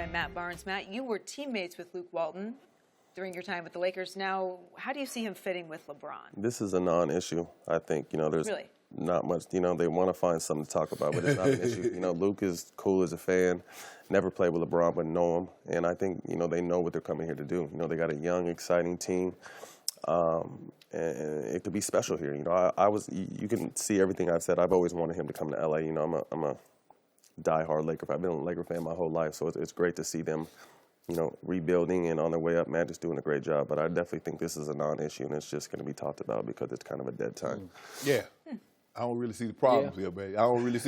and Matt Barnes. Matt, you were teammates with Luke Walton during your time with the Lakers. Now, how do you see him fitting with LeBron? This is a non-issue. I think, there's not much, they want to find something to talk about, but it's not an issue. Luke is cool as a fan, never played with LeBron, but know him. And I think, they know what they're coming here to do. They got a young, exciting team. And it could be special here. You can see everything I've said. I've always wanted him to come to LA. I'm a diehard Laker fan. I've been a Laker fan my whole life, so it's great to see them, rebuilding and on their way up. Magic's doing a great job, but I definitely think this is a non-issue, and it's just going to be talked about because it's kind of a dead time. Yeah. I don't really see the problems here, baby. I don't really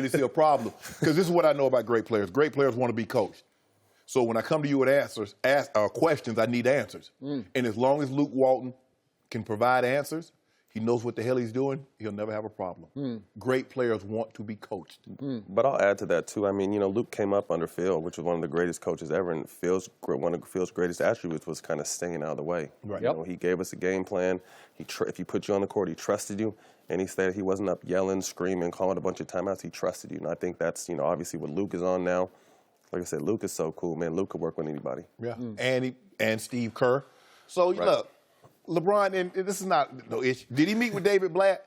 see a problem because this is what I know about great players. Great players want to be coached. So when I come to you with ask questions, I need answers. And as long as Luke Walton can provide answers, he knows what the hell he's doing, he'll never have a problem. Great players want to be coached. But I'll add to that, too. I mean, Luke came up under Phil, which was one of the greatest coaches ever, and one of Phil's greatest attributes was kind of staying out of the way. Right. He gave us a game plan. If he put you on the court, he trusted you, and he said he wasn't up yelling, screaming, calling a bunch of timeouts. He trusted you, and I think that's, obviously what Luke is on now. Like I said, Luke is so cool, man. Luke could work with anybody. Yeah, and Steve Kerr. So, look, LeBron, and this is not no issue. Did he meet with David Blatt?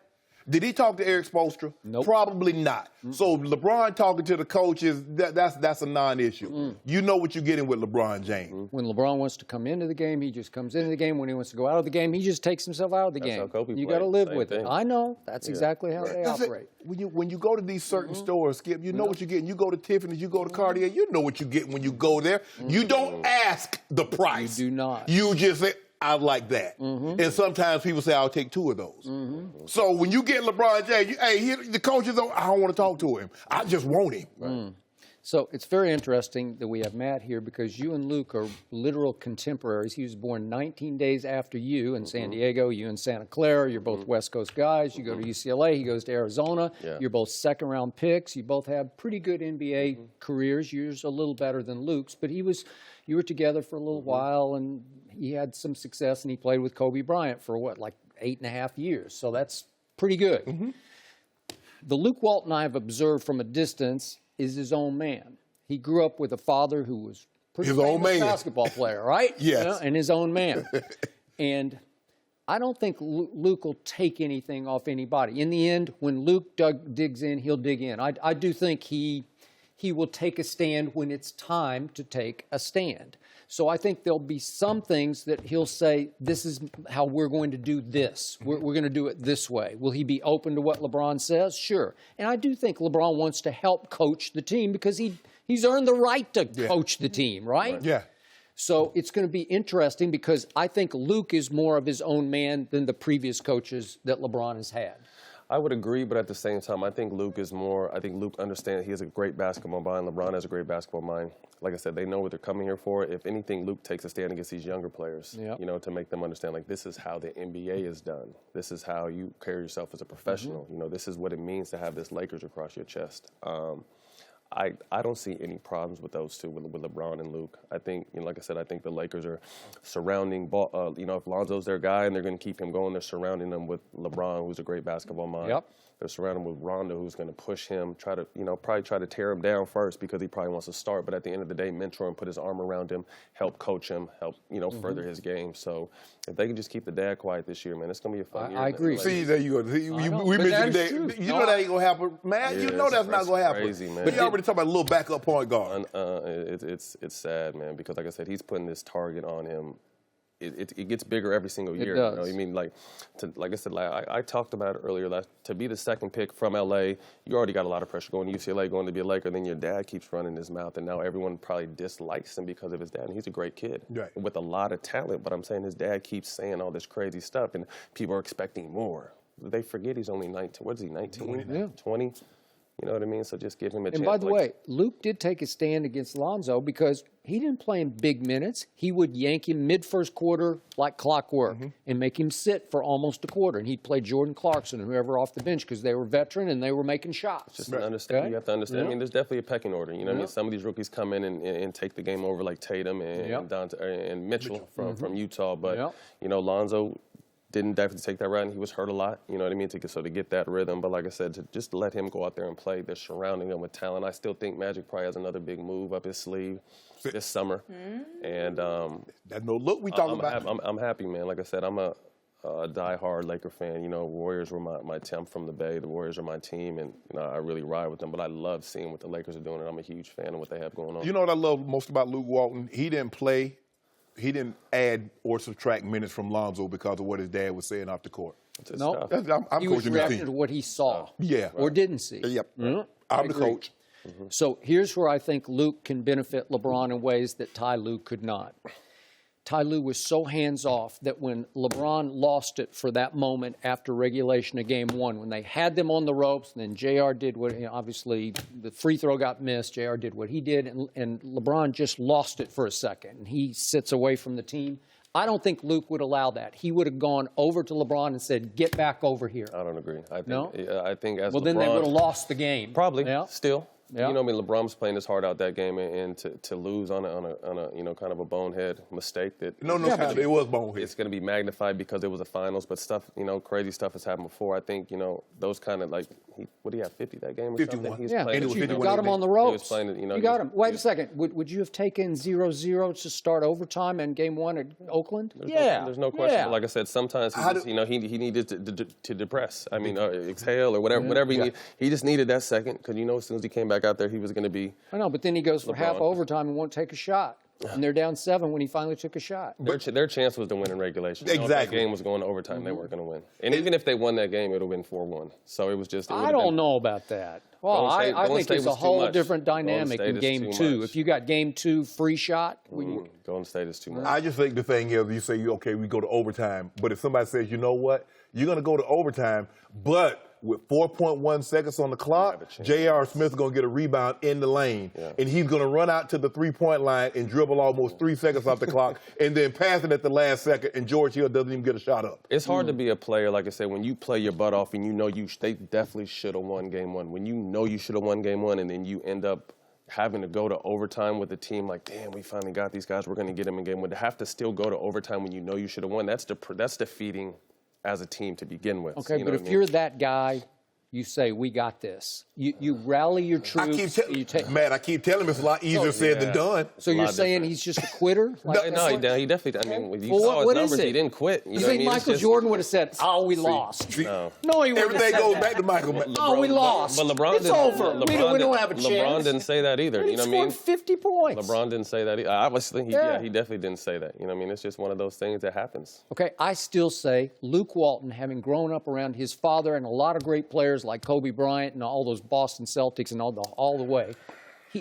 Did he talk to Eric Spoelstra? Nope. Probably not. So LeBron talking to the coaches, that's a non-issue. You know what you're getting with LeBron James. When LeBron wants to come into the game, he just comes into the game. When he wants to go out of the game, he just takes himself out of the game. How Kobe You played. got to live Same with thing. it. I know. That's exactly how they operate. When you go to these certain stores, Skip, you know what you're getting. You go to Tiffany's, you go to Cartier, you know what you get when you go there. You don't ask the price. You do not. You just say, I like that. And sometimes people say, I'll take two of those. So when you get LeBron James, the coaches, I don't want to talk to him. I just want him. So it's very interesting that we have Matt here because you and Luke are literal contemporaries. He was born 19 days after you in San Diego, you in Santa Clara. You're both West Coast guys. You go to UCLA. He goes to Arizona. Yeah. You're both second-round picks. You both have pretty good NBA careers. Yours a little better than Luke's, but you were together for a little while, and he had some success, and he played with Kobe Bryant for, like 8.5 years. So that's pretty good. The Luke Walton I have observed from a distance is his own man. He grew up with a father who was pretty famous basketball player, right? Yes. And his own man. And I don't think Luke will take anything off anybody. In the end, when Luke digs in, he'll dig in. I do think he will take a stand when it's time to take a stand. So I think there'll be some things that he'll say, this is how we're going to do this. We're going to do it this way. Will he be open to what LeBron says? Sure. And I do think LeBron wants to help coach the team because he's earned the right to coach the team, right? Yeah. So it's going to be interesting because I think Luke is more of his own man than the previous coaches that LeBron has had. I would agree, but at the same time, I think Luke understands he has a great basketball mind. LeBron has a great basketball mind. Like I said, they know what they're coming here for. If anything, Luke takes a stand against these younger players, to make them understand, like, this is how the NBA is done. This is how you carry yourself as a professional. This is what it means to have this Lakers across your chest. I don't see any problems with those two, with LeBron and Luke. I think, like I said, I think the Lakers are surrounding, if Lonzo's their guy and they're going to keep him going, they're surrounding them with LeBron, who's a great basketball mind. Yep. They're surrounding him with Rondo, who's going to push him, probably try to tear him down first because he probably wants to start. But at the end of the day, mentor him, put his arm around him, help coach him, help, further his game. So if they can just keep the dad quiet this year, man, it's going to be a fun year. I agree. See, there you go. We mentioned that. You know that ain't going to happen, man. Yeah, You know that's not going to happen. Crazy, man. But you already talking about a little backup point guard. It's sad, man, because like I said, he's putting this target on him. It gets bigger every single year. It does. You know? I mean, like I said, I talked about it earlier. To be the second pick from LA, you already got a lot of pressure going to UCLA, going to be a Laker. Then your dad keeps running his mouth, and now everyone probably dislikes him because of his dad. And he's a great kid with a lot of talent. But I'm saying his dad keeps saying all this crazy stuff, and people are expecting more. They forget he's only 19. What is he, 19? 20? You know what I mean? So just give him a chance. And by the way, Luke did take a stand against Lonzo because he didn't play him big minutes. He would yank him mid-first quarter like clockwork and make him sit for almost a quarter. And he'd play Jordan Clarkson and whoever off the bench because they were veteran and they were making shots. Just understand. You have to understand. I mean, there's definitely a pecking order. You know what I mean? Some of these rookies come in and take the game over like Tatum and Mitchell from Utah. But, Lonzo didn't definitely take that route, and he was hurt a lot. You know what I mean? To get that rhythm. But like I said, to just let him go out there and play, they're surrounding him with talent. I still think Magic probably has another big move up his sleeve this summer. And that's no look we talking about. I'm happy, man. Like I said, I'm a diehard Laker fan. You know, Warriors were my team. I'm from the Bay. The Warriors are my team, and you know, I really ride with them. But I love seeing what the Lakers are doing, and I'm a huge fan of what they have going on. You know what I love most about Luke Walton? He didn't add or subtract minutes from Lonzo because of what his dad was saying off the court. No, I'm he was coaching the reacting team. to what he saw, Yeah, or didn't see. Yep, Mhm. I'm the coach. So here's where I think Luke can benefit LeBron in ways that Ty Lue could not. Ty Lue was so hands-off that when LeBron lost it for that moment after regulation of Game 1, when they had them on the ropes, and then JR did what, obviously the free throw got missed, JR did what he did, and LeBron just lost it for a second, and he sits away from the team. I don't think Luke would allow that. He would have gone over to LeBron and said, get back over here. I don't agree. I think, No? I think as Well, LeBron, then they would have lost the game. Probably. Yeah. Still. Yeah. You know, I mean, LeBron was playing his heart out that game, and to lose on a you know, kind of a bonehead mistake that No, it was bonehead. it's going to be magnified because it was a finals, but stuff, you know, crazy stuff has happened before. I think, you know, those kind of like, what did he have, 50 that game or 51. something? He's Yeah, playing, And it but was you 51 got him on the ropes. He was playing, you know, you got him. Wait a second. Would you have taken 0-0 to start overtime in Game 1 at Oakland? There's no question. Yeah. But like I said, sometimes you know, he needed to depress. I mean, exhale or whatever he needed. He just needed that second because, you know, as soon as he came back out there, he was going to be. I know, but then he goes for half LeBron. overtime and won't take a shot. And they're down 7 when he finally took a shot. Their chance was to win in regulation. You know, if that game was going to overtime, they weren't going to win. And even if they won that game, it would have been 4-1. So it was just. I don't know about that. Well, I think it's a whole different dynamic in Game 2. If you got Game 2 free shot. Golden State is too much. I just think the thing is, you say, okay, we go to overtime. But if somebody says, you know what, you're going to go to overtime, but with 4.1 seconds on the clock, J.R. Smith's going to get a rebound in the lane. And he's going to run out to the three-point line and dribble almost 3 seconds off the clock and then pass it at the last second, and George Hill doesn't even get a shot up. It's hard to be a player, like I said, when you play your butt off and you know they definitely should have won Game 1. When you know you should have won Game 1 and then you end up having to go to overtime with the team, like, damn, we finally got these guys, we're going to get them in Game 1. To have to still go to overtime when you know you should have won, that's defeating as a team to begin with. Okay, but if you're that guy, you say, we got this. You rally your troops. Matt, I keep telling him it's a lot easier said than done. So you're saying he's just a quitter? No, he definitely, I mean, when you saw his numbers, he didn't quit. You think Michael Jordan would have said, we lost? No, he wouldn't have Everything said goes that. back to Michael. We lost. But LeBron it's over. We don't have a chance. LeBron didn't say that either. He You know what I mean? scored 50 points. LeBron didn't say that either. I was thinking, he definitely didn't say that. You know what I mean? It's just one of those things that happens. Okay, I still say Luke Walton, having grown up around his father and a lot of great players like Kobe Bryant and all those Boston Celtics and all the way,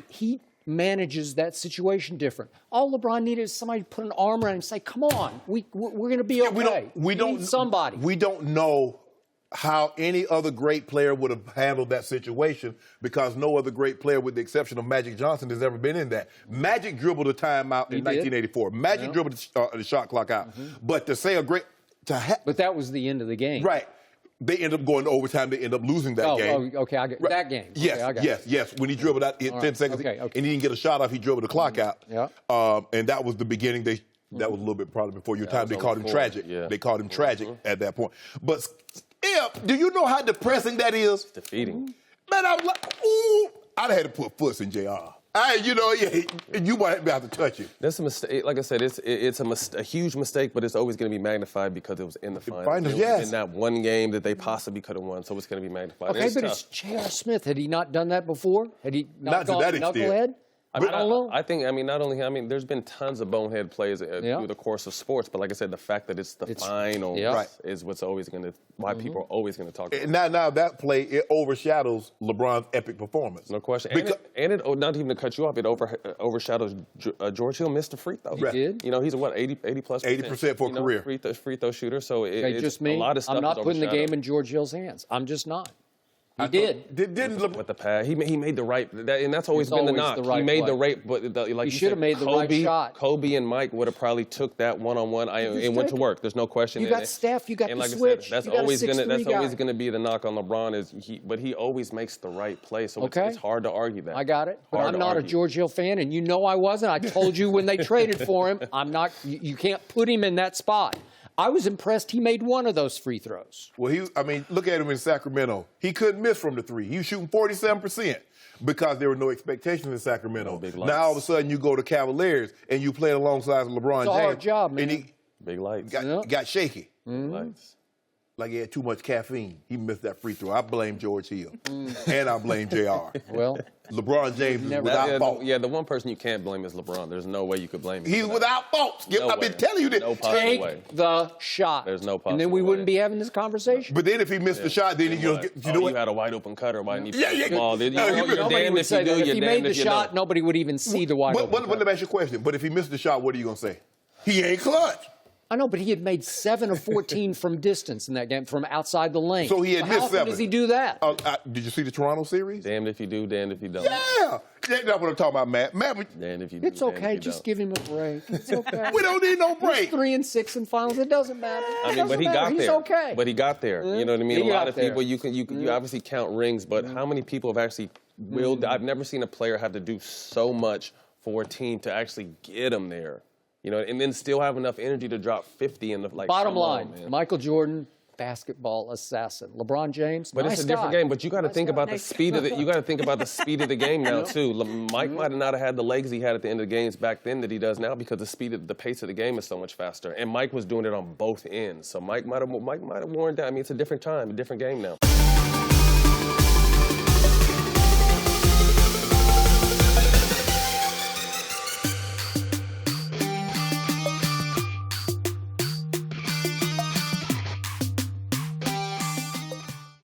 he manages that situation different. All LeBron needed is somebody to put an arm around him and say, come on, we're going to be okay. We don't need somebody. We don't know how any other great player would have handled that situation because no other great player, with the exception of Magic Johnson, has ever been in that. Magic dribbled a timeout in 1984. Magic dribbled the shot clock out. But to say but that was the end of the game. Right. They end up going to overtime. They end up losing that game. Oh, okay. I get that game. Yes. When he dribbled out in 10 seconds and he didn't get a shot off, he dribbled the clock out. Yeah. And that was the beginning. That was a little bit probably before your time. They called him tragic. Yeah. They called him tragic at that point. But do you know how depressing that is? It's defeating. Man, I'm like, ooh, I'd have had to put foots in JR. You might have to touch it. That's a mistake. Like I said, it's a huge mistake, but it's always going to be magnified because it was in the finals. In that one game that they possibly could have won, so it's going to be magnified. Okay, but it's J.R. Smith. Had he not done that before? Had he not to gone that extent. knucklehead? I don't know. I think, not only him, there's been tons of bonehead plays through the course of sports, but like I said, the fact that it's the final is what's always going to, why people are always going to talk about it. Now that play, it overshadows LeBron's epic performance. No question. And it not even to cut you off, it overshadows George Hill missed a free throw. He did? You know, he's a 80+%. 80% for a career. Free throw shooter, so it's just me. A lot of stuff. I'm not putting the game in George Hill's hands. I'm just not. He Didn't with the pass. He made the right, and that's always been the knock. He made the right, but like he should have made the right shot. Kobe and Mike would have probably took that one-on-one. It went to work. There's no question. You got Steph. You got the switch. That's always going to be the knock on LeBron. But he always makes the right play. So it's hard to argue that. I got it. But I'm not a George Hill fan, and you know I wasn't. I told you when they traded for him. I'm not. You can't put him in that spot. I was impressed he made one of those free throws. Well, look at him in Sacramento. He couldn't miss from the three. He was shooting 47% because there were no expectations in Sacramento. Now all of a sudden you go to Cavaliers and you play alongside LeBron James. It's a hard job, man. And he Big lights. got shaky. Big lights. Like he had too much caffeine. He missed that free throw. I blame George Hill. And I blame JR. Well, LeBron James is without fault. Yeah, the one person you can't blame is LeBron. There's no way you could blame him. He's without fault. I've been telling you this. No possible take way. the shot. There's no possible And then we way. wouldn't be having this conversation. But then if he missed the shot, then you know what? You had a wide open cutter. Why didn't you Yeah, play yeah. the ball? You're Nobody damned would if say you do, that. If you're he damned made the if you shot, don't. nobody would even see the wide open. Let me ask you a question. But if he missed the shot, what are you going to say? He ain't clutch. I know, but he had made 7 of 14 from distance in that game, from outside the lane. So he had missed 7. How often does he do that? Did you see the Toronto series? Damned if you do, damned if you don't. Yeah. That's what I'm talking about, Matt. Damned if you do, It's damned okay. if you Just don't. give him a break. It's okay. We don't need no break. He's 3 and 6 in finals. It doesn't matter. I mean, but he got He's there. okay. But he got there. You know what I mean? He A lot got of there. people, you obviously count rings, but how many people have actually willed? I've never seen a player have to do so much for a team to actually get them there. You know, and then still have enough energy to drop 50 in the like. Bottom come on, line, man. Michael Jordan, basketball assassin. LeBron James, But nice it's a different guy. game. But you got to think about the speed of the. You got to think about the speed of the game now too. Mike might have not have had the legs he had at the end of the games back then that he does now because the pace of the game is so much faster. And Mike was doing it on both ends. So Mike might have worn down. I mean, it's a different time, a different game now.